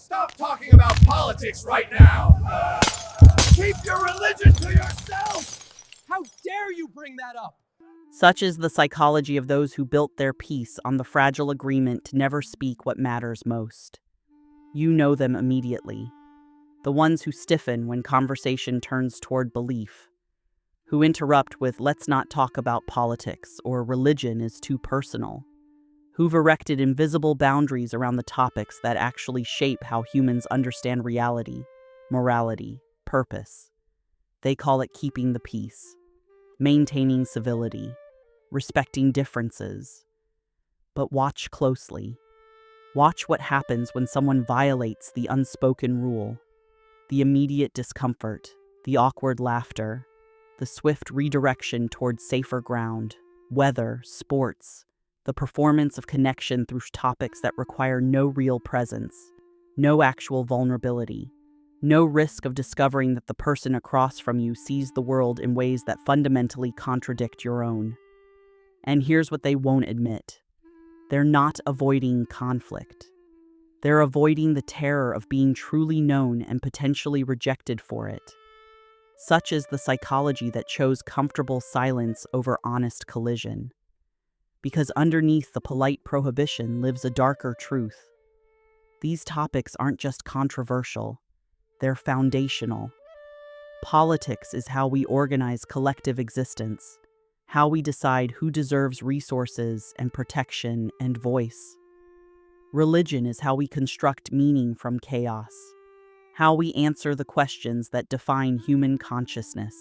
Stop talking about politics right now! Keep your religion to yourself! How dare you bring that up? Such is the psychology of those who built their peace on the fragile agreement to never speak what matters most. You know them immediately. The ones who stiffen when conversation turns toward belief, who interrupt with "let's not talk about politics" or "religion is too personal," who've erected invisible boundaries around the topics that actually shape how humans understand reality, morality, purpose. They call it keeping the peace, maintaining civility, respecting differences. But watch closely. Watch what happens when someone violates the unspoken rule. The immediate discomfort, the awkward laughter, the swift redirection towards safer ground, weather, sports, the performance of connection through topics that require no real presence, no actual vulnerability, no risk of discovering that the person across from you sees the world in ways that fundamentally contradict your own. And here's what they won't admit. They're not avoiding conflict. They're avoiding the terror of being truly known and potentially rejected for it. Such is the psychology that chose comfortable silence over honest collision. Because underneath the polite prohibition lives a darker truth. These topics aren't just controversial, they're foundational. Politics is how we organize collective existence, how we decide who deserves resources and protection and voice. Religion is how we construct meaning from chaos, how we answer the questions that define human consciousness.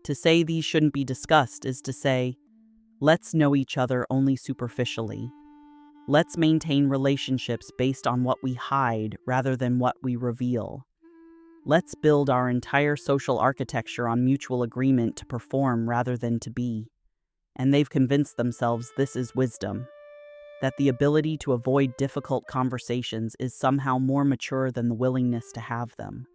To say these shouldn't be discussed is to say, let's know each other only superficially. Let's maintain relationships based on what we hide rather than what we reveal. Let's build our entire social architecture on mutual agreement to perform rather than to be. And they've convinced themselves this is wisdom, that the ability to avoid difficult conversations is somehow more mature than the willingness to have them.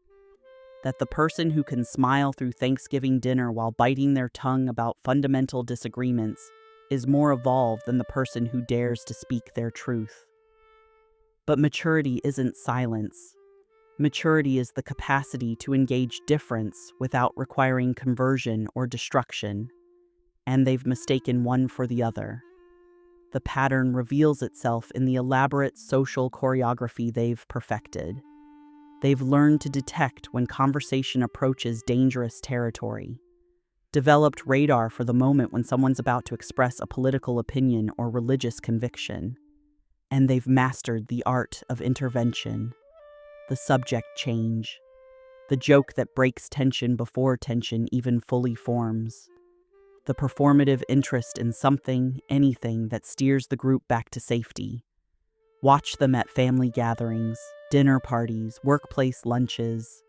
That the person who can smile through Thanksgiving dinner while biting their tongue about fundamental disagreements is more evolved than the person who dares to speak their truth. But maturity isn't silence. Maturity is the capacity to engage difference without requiring conversion or destruction, and they've mistaken one for the other. The pattern reveals itself in the elaborate social choreography they've perfected. They've learned to detect when conversation approaches dangerous territory, developed radar for the moment when someone's about to express a political opinion or religious conviction, and they've mastered the art of intervention, the subject change, the joke that breaks tension before tension even fully forms, the performative interest in something, anything that steers the group back to safety. Watch them at family gatherings, dinner parties, workplace lunches.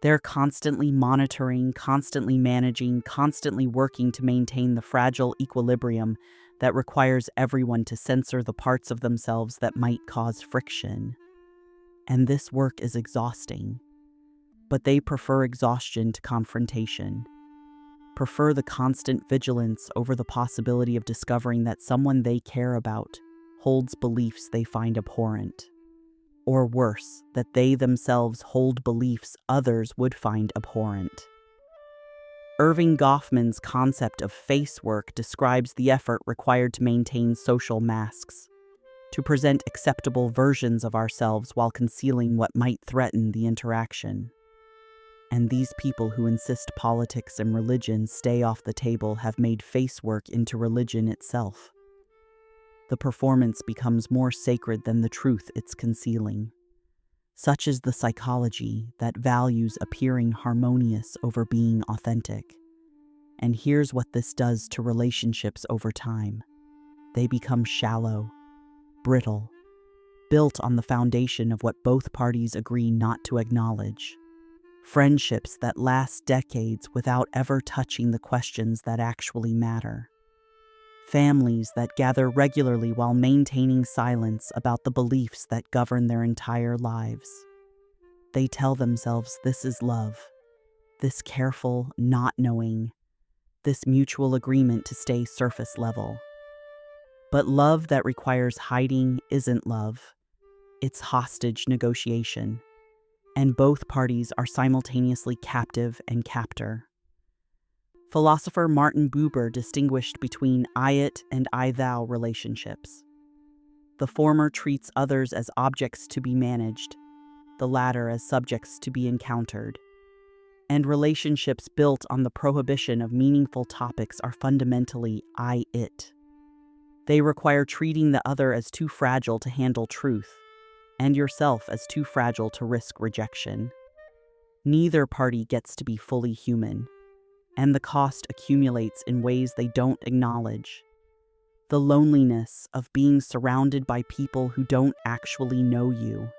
They're constantly monitoring, constantly managing, constantly working to maintain the fragile equilibrium that requires everyone to censor the parts of themselves that might cause friction. And this work is exhausting. But they prefer exhaustion to confrontation. Prefer the constant vigilance over the possibility of discovering that someone they care about holds beliefs they find abhorrent. Or worse, that they themselves hold beliefs others would find abhorrent. Irving Goffman's concept of face work describes the effort required to maintain social masks, to present acceptable versions of ourselves while concealing what might threaten the interaction. And these people who insist politics and religion stay off the table have made face work into religion itself. The performance becomes more sacred than the truth it's concealing. Such is the psychology that values appearing harmonious over being authentic. And here's what this does to relationships over time. They become shallow, brittle, built on the foundation of what both parties agree not to acknowledge. Friendships that last decades without ever touching the questions that actually matter. Families that gather regularly while maintaining silence about the beliefs that govern their entire lives. They tell themselves this is love, this careful not knowing, this mutual agreement to stay surface level. But love that requires hiding isn't love. It's hostage negotiation, and both parties are simultaneously captive and captor. Philosopher Martin Buber distinguished between I-it and I-thou relationships. The former treats others as objects to be managed, the latter as subjects to be encountered. And relationships built on the prohibition of meaningful topics are fundamentally I-it. They require treating the other as too fragile to handle truth, and yourself as too fragile to risk rejection. Neither party gets to be fully human, and the cost accumulates in ways they don't acknowledge. The loneliness of being surrounded by people who don't actually know you.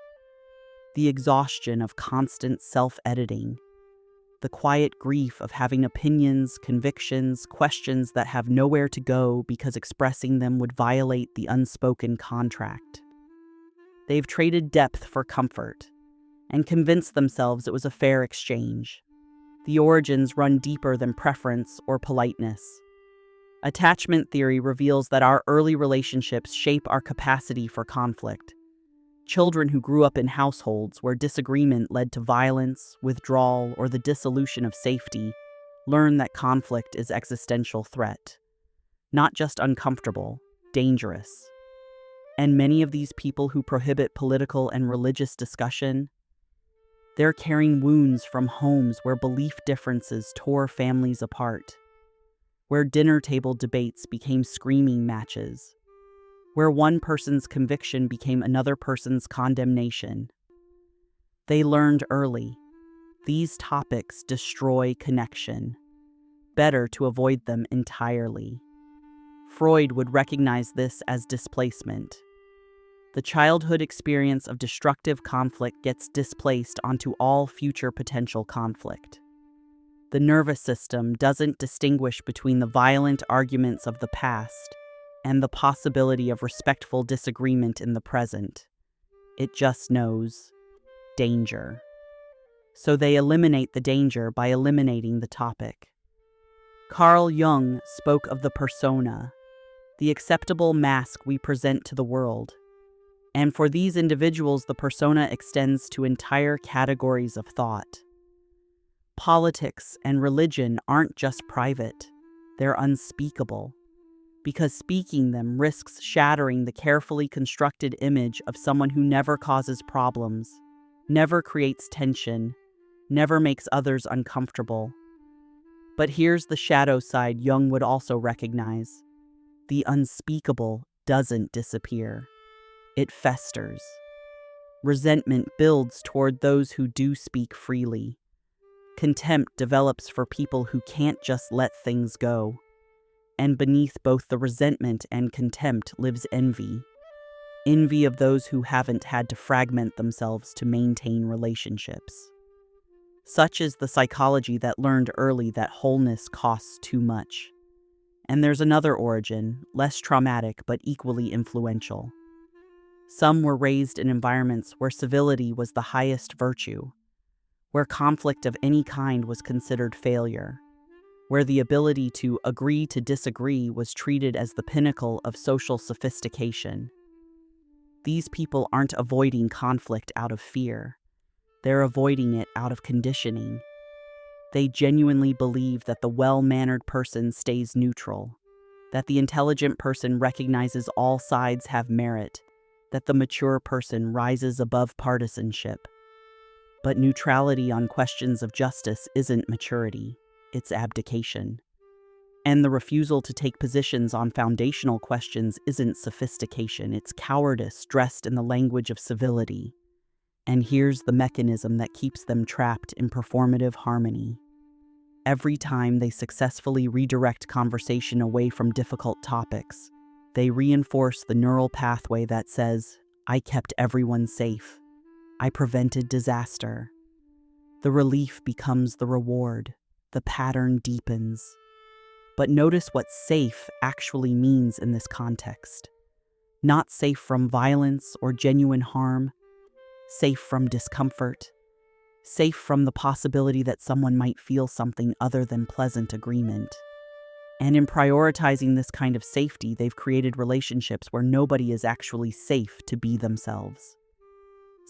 The exhaustion of constant self-editing. The quiet grief of having opinions, convictions, questions that have nowhere to go because expressing them would violate the unspoken contract. They've traded depth for comfort and convinced themselves it was a fair exchange. The origins run deeper than preference or politeness. Attachment theory reveals that our early relationships shape our capacity for conflict. Children who grew up in households where disagreement led to violence, withdrawal, or the dissolution of safety learn that conflict is existential threat. Not just uncomfortable, dangerous. And many of these people who prohibit political and religious discussion, they're carrying wounds from homes where belief differences tore families apart, where dinner table debates became screaming matches, where one person's conviction became another person's condemnation. They learned early, these topics destroy connection. Better to avoid them entirely. Freud would recognize this as displacement. The childhood experience of destructive conflict gets displaced onto all future potential conflict. The nervous system doesn't distinguish between the violent arguments of the past and the possibility of respectful disagreement in the present. It just knows danger. So they eliminate the danger by eliminating the topic. Carl Jung spoke of the persona, the acceptable mask we present to the world. And for these individuals, the persona extends to entire categories of thought. Politics and religion aren't just private, they're unspeakable, because speaking them risks shattering the carefully constructed image of someone who never causes problems, never creates tension, never makes others uncomfortable. But here's the shadow side Jung would also recognize. The unspeakable doesn't disappear. It festers. Resentment builds toward those who do speak freely. Contempt develops for people who can't just let things go. And beneath both the resentment and contempt lives envy. Envy of those who haven't had to fragment themselves to maintain relationships. Such is the psychology that learned early that wholeness costs too much. And there's another origin, less traumatic but equally influential. Some were raised in environments where civility was the highest virtue, where conflict of any kind was considered failure, where the ability to agree to disagree was treated as the pinnacle of social sophistication. These people aren't avoiding conflict out of fear. They're avoiding it out of conditioning. They genuinely believe that the well-mannered person stays neutral, that the intelligent person recognizes all sides have merit, that the mature person rises above partisanship. But neutrality on questions of justice isn't maturity, it's abdication. And the refusal to take positions on foundational questions isn't sophistication, it's cowardice dressed in the language of civility. And here's the mechanism that keeps them trapped in performative harmony. Every time they successfully redirect conversation away from difficult topics, they reinforce the neural pathway that says, I kept everyone safe. I prevented disaster. The relief becomes the reward. The pattern deepens. But notice what safe actually means in this context. Not safe from violence or genuine harm, safe from discomfort, safe from the possibility that someone might feel something other than pleasant agreement. And in prioritizing this kind of safety, they've created relationships where nobody is actually safe to be themselves.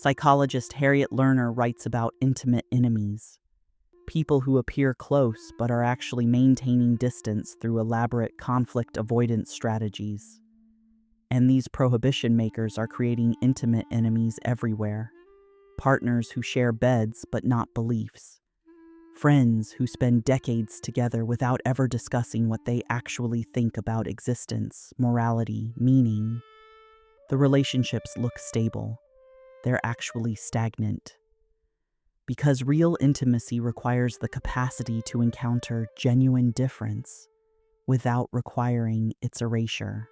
Psychologist Harriet Lerner writes about intimate enemies, people who appear close but are actually maintaining distance through elaborate conflict avoidance strategies. And these prohibition makers are creating intimate enemies everywhere. Partners who share beds but not beliefs. Friends who spend decades together without ever discussing what they actually think about existence, morality, meaning. The relationships look stable. They're actually stagnant. Because real intimacy requires the capacity to encounter genuine difference without requiring its erasure.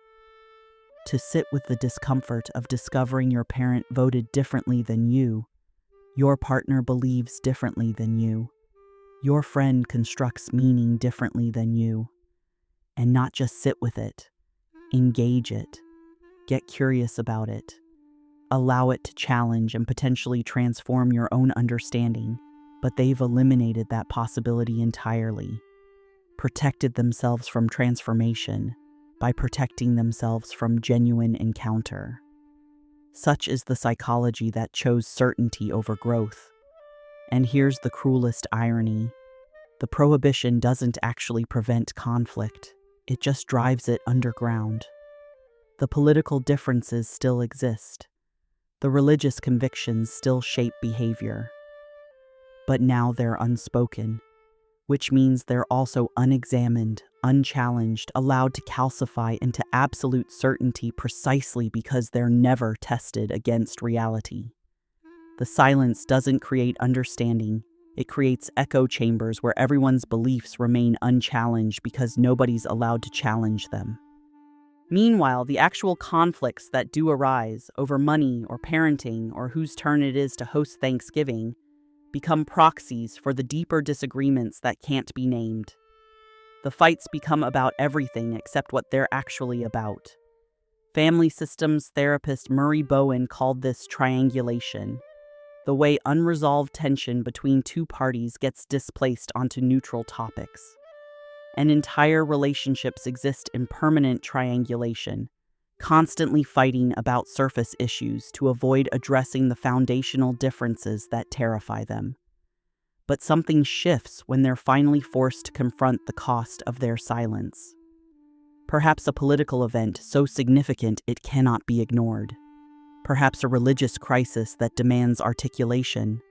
To sit with the discomfort of discovering your parent voted differently than you, your partner believes differently than you, your friend constructs meaning differently than you, and not just sit with it, engage it, get curious about it, allow it to challenge and potentially transform your own understanding, but they've eliminated that possibility entirely, protected themselves from transformation by protecting themselves from genuine encounter. Such is the psychology that chose certainty over growth. And here's the cruelest irony. The prohibition doesn't actually prevent conflict, it just drives it underground. The political differences still exist. The religious convictions still shape behavior. But now they're unspoken, which means they're also unexamined, unchallenged, allowed to calcify into absolute certainty precisely because they're never tested against reality. The silence doesn't create understanding. It creates echo chambers where everyone's beliefs remain unchallenged because nobody's allowed to challenge them. Meanwhile, the actual conflicts that do arise over money or parenting or whose turn it is to host Thanksgiving become proxies for the deeper disagreements that can't be named. The fights become about everything except what they're actually about. Family systems therapist Murray Bowen called this triangulation, the way unresolved tension between two parties gets displaced onto neutral topics. And entire relationships exist in permanent triangulation, constantly fighting about surface issues to avoid addressing the foundational differences that terrify them. But something shifts when they're finally forced to confront the cost of their silence. Perhaps a political event so significant it cannot be ignored. Perhaps a religious crisis that demands articulation.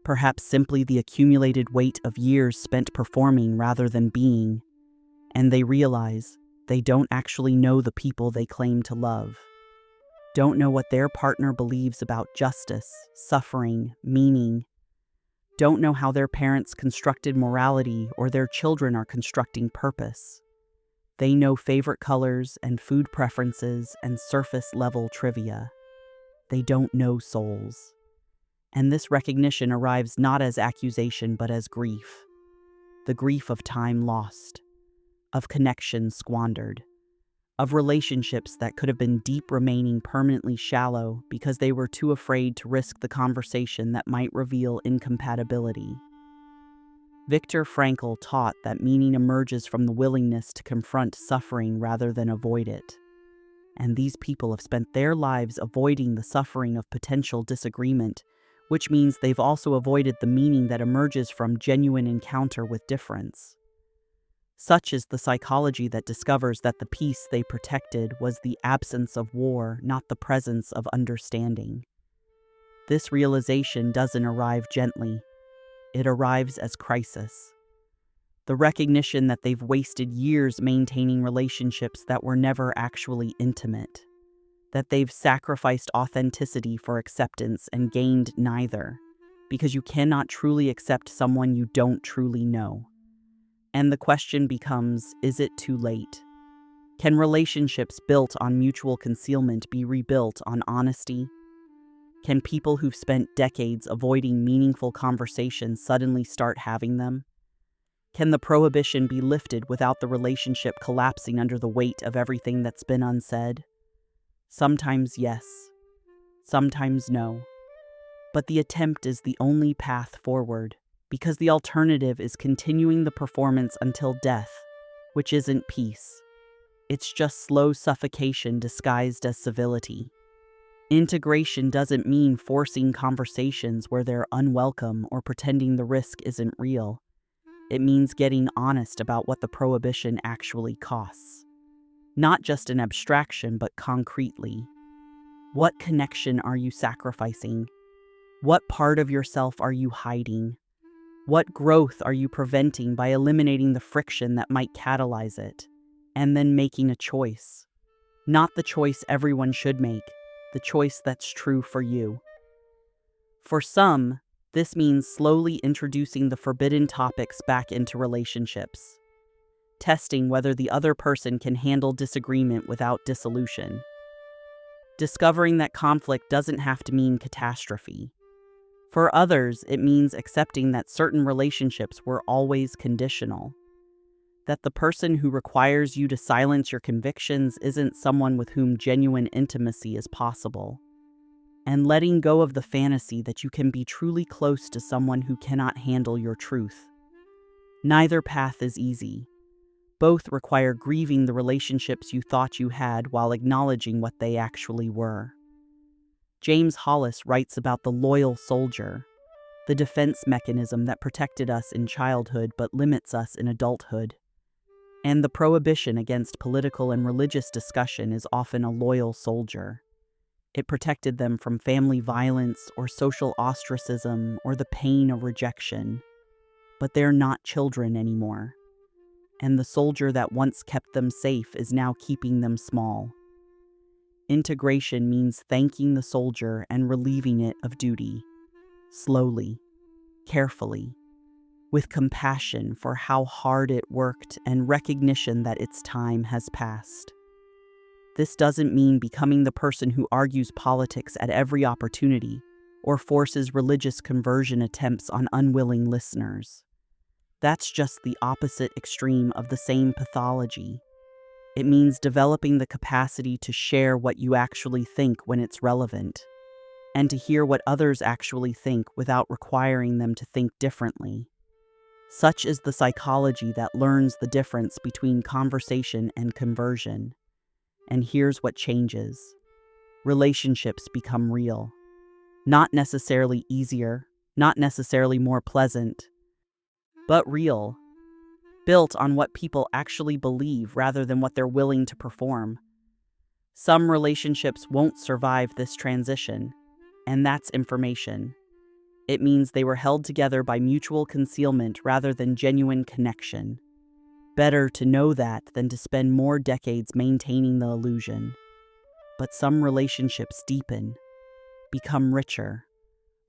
Perhaps simply the accumulated weight of years spent performing rather than being. And they realize they don't actually know the people they claim to love. Don't know what their partner believes about justice, suffering, meaning. Don't know how their parents constructed morality or their children are constructing purpose. They know favorite colors and food preferences and surface-level trivia. They don't know souls. And this recognition arrives not as accusation but as grief. The grief of time lost, of connections squandered, of relationships that could have been deep remaining permanently shallow because they were too afraid to risk the conversation that might reveal incompatibility. Viktor Frankl taught that meaning emerges from the willingness to confront suffering rather than avoid it. And these people have spent their lives avoiding the suffering of potential disagreement, which means they've also avoided the meaning that emerges from genuine encounter with difference. Such is the psychology that discovers that the peace they protected was the absence of war, not the presence of understanding. This realization doesn't arrive gently. It arrives as crisis. The recognition that they've wasted years maintaining relationships that were never actually intimate. That they've sacrificed authenticity for acceptance and gained neither, because you cannot truly accept someone you don't truly know. And the question becomes, is it too late? Can relationships built on mutual concealment be rebuilt on honesty? Can people who've spent decades avoiding meaningful conversations suddenly start having them? Can the prohibition be lifted without the relationship collapsing under the weight of everything that's been unsaid? Sometimes yes, sometimes no. But the attempt is the only path forward, because the alternative is continuing the performance until death, which isn't peace. It's just slow suffocation disguised as civility. Integration doesn't mean forcing conversations where they're unwelcome or pretending the risk isn't real. It means getting honest about what the prohibition actually costs. Not just an abstraction, but concretely. What connection are you sacrificing? What part of yourself are you hiding? What growth are you preventing by eliminating the friction that might catalyze it? And then making a choice. Not the choice everyone should make, the choice that's true for you. For some, this means slowly introducing the forbidden topics back into relationships, testing whether the other person can handle disagreement without dissolution, discovering that conflict doesn't have to mean catastrophe. For others, it means accepting that certain relationships were always conditional, that the person who requires you to silence your convictions isn't someone with whom genuine intimacy is possible, and letting go of the fantasy that you can be truly close to someone who cannot handle your truth. Neither path is easy. Both require grieving the relationships you thought you had while acknowledging what they actually were. James Hollis writes about the loyal soldier, the defense mechanism that protected us in childhood but limits us in adulthood. And the prohibition against political and religious discussion is often a loyal soldier. It protected them from family violence or social ostracism or the pain of rejection. But they're not children anymore. And the soldier that once kept them safe is now keeping them small. Integration means thanking the soldier and relieving it of duty, slowly, carefully, with compassion for how hard it worked and recognition that its time has passed. This doesn't mean becoming the person who argues politics at every opportunity or forces religious conversion attempts on unwilling listeners. That's just the opposite extreme of the same pathology. It means developing the capacity to share what you actually think when it's relevant, and to hear what others actually think without requiring them to think differently. Such is the psychology that learns the difference between conversation and conversion. And here's what changes. Relationships become real. Not necessarily easier, not necessarily more pleasant, but real. Built on what people actually believe rather than what they're willing to perform. Some relationships won't survive this transition, and that's information. It means they were held together by mutual concealment rather than genuine connection. Better to know that than to spend more decades maintaining the illusion. But some relationships deepen, become richer,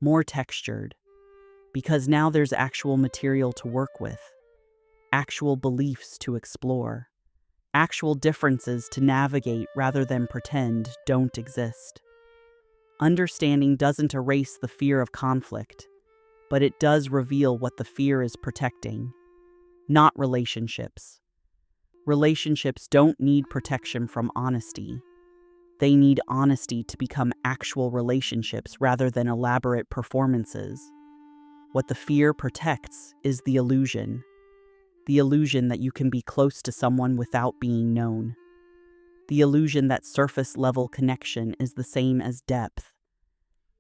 more textured, because now there's actual material to work with. Actual beliefs to explore, actual differences to navigate rather than pretend don't exist. Understanding doesn't erase the fear of conflict, but it does reveal what the fear is protecting. Not relationships. Relationships don't need protection from honesty. They need honesty to become actual relationships rather than elaborate performances. What the fear protects is the illusion. The illusion that you can be close to someone without being known. The illusion that surface-level connection is the same as depth.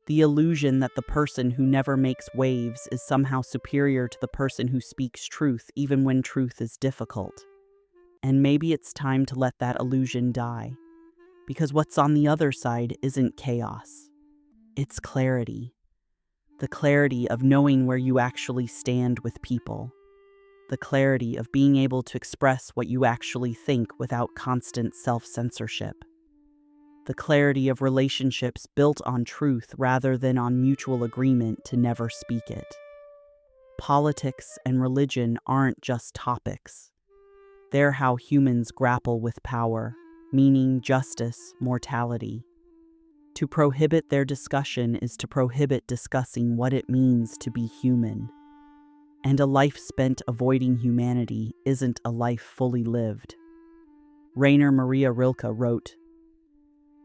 The illusion that the person who never makes waves is somehow superior to the person who speaks truth even when truth is difficult. And maybe it's time to let that illusion die. Because what's on the other side isn't chaos. It's clarity. The clarity of knowing where you actually stand with people. The clarity of being able to express what you actually think without constant self-censorship. The clarity of relationships built on truth rather than on mutual agreement to never speak it. Politics and religion aren't just topics. They're how humans grapple with power, meaning, justice, mortality. To prohibit their discussion is to prohibit discussing what it means to be human. And a life spent avoiding humanity isn't a life fully lived. Rainer Maria Rilke wrote,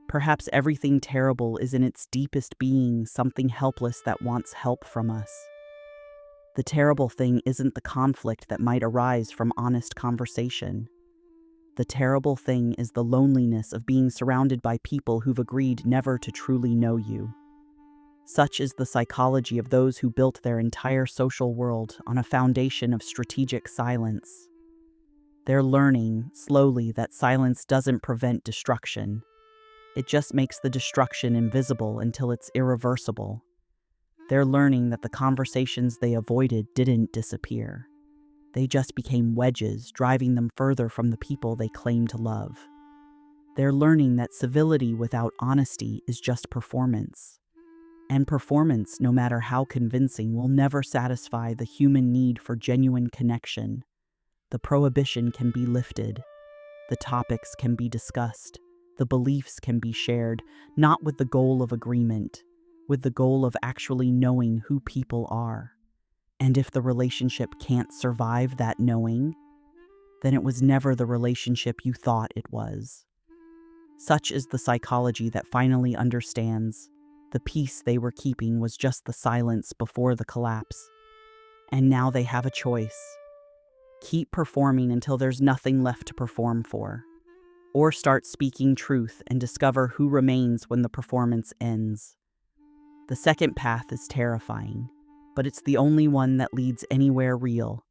"Perhaps everything terrible is in its deepest being something helpless that wants help from us. The terrible thing isn't the conflict that might arise from honest conversation. The terrible thing is the loneliness of being surrounded by people who've agreed never to truly know you. Such is the psychology of those who built their entire social world on a foundation of strategic silence. They're learning, slowly, that silence doesn't prevent destruction. It just makes the destruction invisible until it's irreversible. They're learning that the conversations they avoided didn't disappear. They just became wedges, driving them further from the people they claim to love. They're learning that civility without honesty is just performance. And performance, no matter how convincing, will never satisfy the human need for genuine connection. The prohibition can be lifted. The topics can be discussed. The beliefs can be shared, not with the goal of agreement, with the goal of actually knowing who people are. And if the relationship can't survive that knowing, then it was never the relationship you thought it was. Such is the psychology that finally understands the peace they were keeping was just the silence before the collapse. And now they have a choice. Keep performing until there's nothing left to perform for, or start speaking truth and discover who remains when the performance ends. The second path is terrifying, but it's the only one that leads anywhere real.